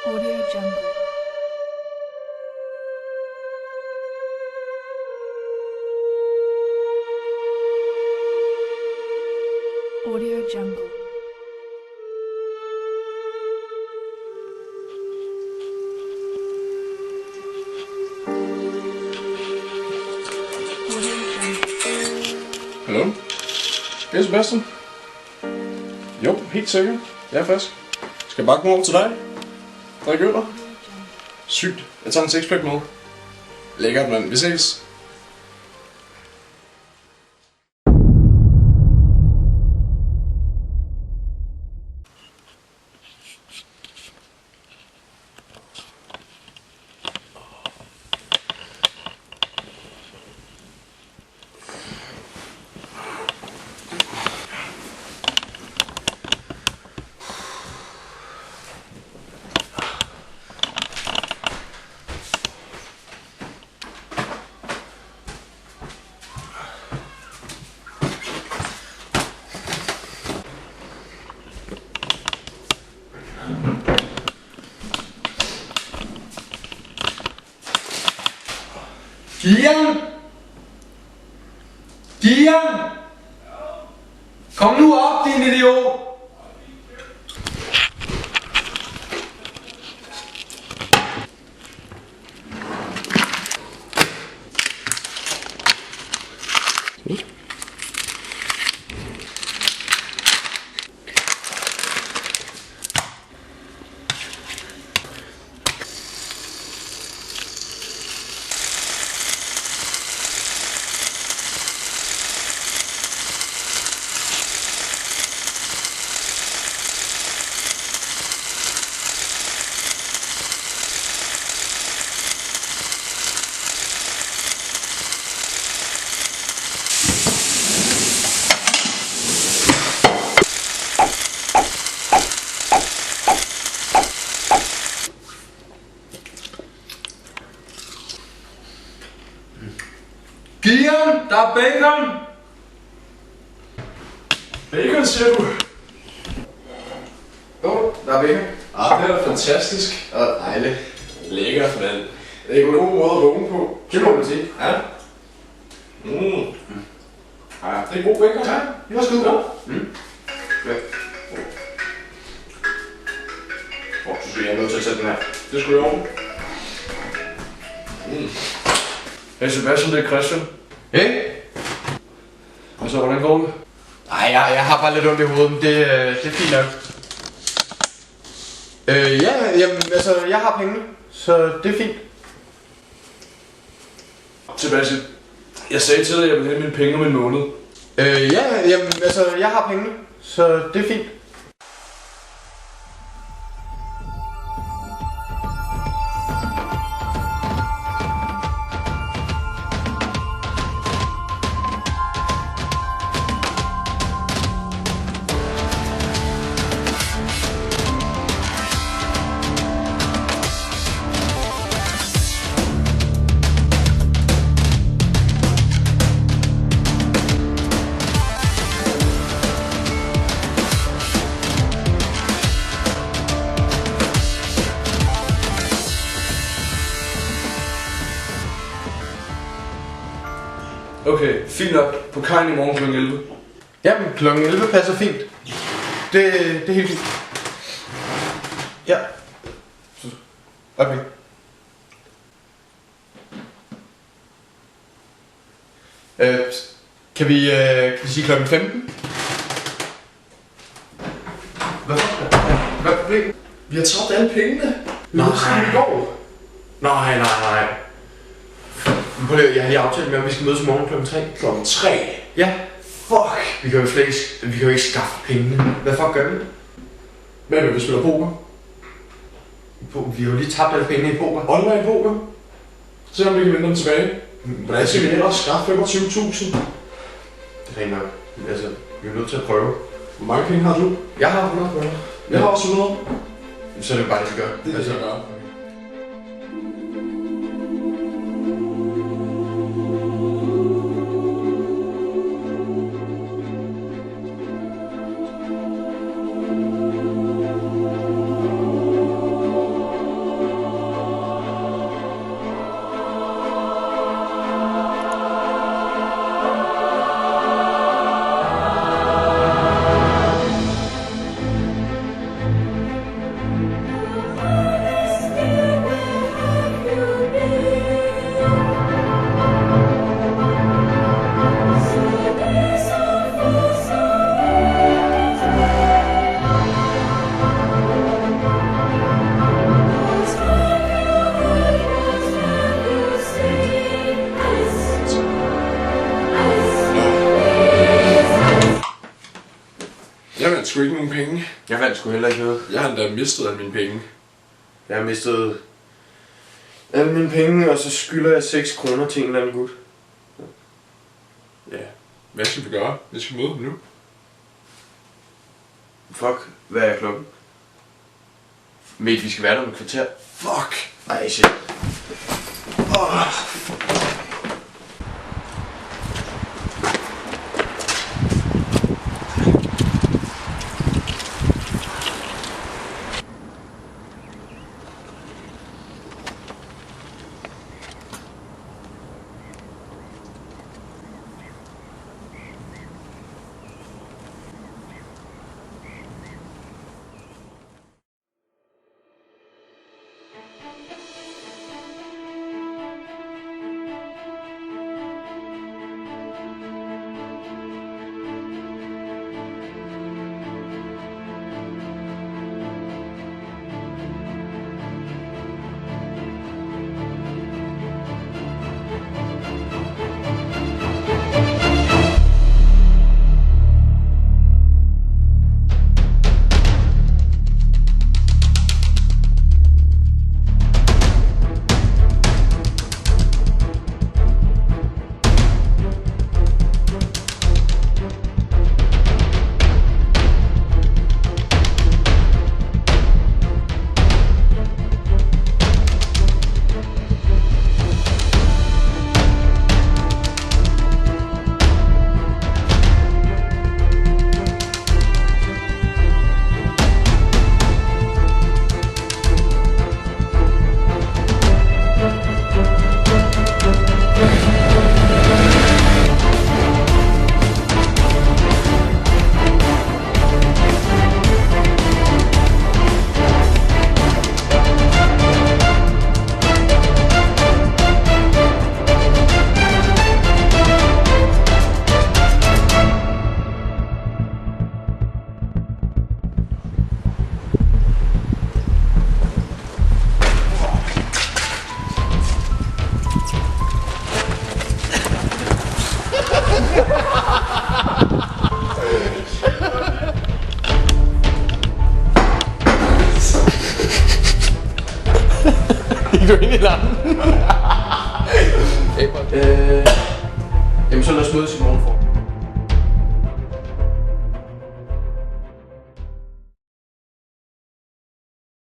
Audio Jungle. Audio Jungle. Hallo? Det er Sebastian. Jo, helt sikkert. Jeg er frisk. Skal jeg bakke mig over til dig? Drik øl? Sygt. Jeg tager en sixpack med. Lækkert, mand. Vi ses. Gian! Gian! Kom nu op, din idiot! Gian, der er bacon! Bacon, siger du? Jo, der er bacon. Ah, det er da fantastisk. Og dejligt. Lækkert, mand. Det er en god måde at vågne på. Det må man sige. Ja. Ja, det er god bacon. Ja, det var skide godt. Ja. Så skal jeg nødt til at sætte den her. Det skulle jeg over. Hey Sebastian, det er Christian. Hey? Og så, hvordan går det? Nej, jeg har bare lidt ondt i hovedet, men det er fint nok. Ja, jamen, altså, jeg har pengene, så det er fint. Sebastian, jeg sagde til dig, at jeg ville have mine penge om en måned. Ja, jamen, altså, jeg har pengene, så det er fint. Okay, fint nok. På kajen i morgen kl. 11. Jamen, klokken 11 passer fint. Det er helt fint. Ja. Okay. Kan vi sige klokken 15? Hvad er problemet? Vi har tabt alle pengene. Nej. I går. Nej. Prøv lige, jeg har lige aftalt med, at vi skal mødes i morgen klokken 3. Klokken 3. Ja. Fuck. Vi kan jo ikke skaffe pengene. Hvad fuck gør vi? Hvad vil vi spille poker? Vi har jo lige tabt alle pengene i poker. Online poker? Se om vi kan vinde dem tilbage. Hvordan skal vi ellers skaffe 25.000? Det er rent nok. Altså, vi er nødt til at prøve. Hvor mange penge har du? Jeg har 100 kroner. Jeg har også 100. Så er det jo bare det, vi gør. Det er det, jeg gør. Jeg vandt sgu ikke nogen penge. Jeg vandt sgu heller ikke noget. Jeg har endda mistet alle mine penge. Jeg har mistet alle mine penge, og så skylder jeg 6 kroner til en eller anden gut. Ja, hvad skal vi gøre? Vi skal møde ham nu. Fuck, hvad er klokken? Mate, vi skal være der om et kvarter. Fuck! Ej, shit. Gik du ind i lampen? Jamen så lad os mødes i morgen for.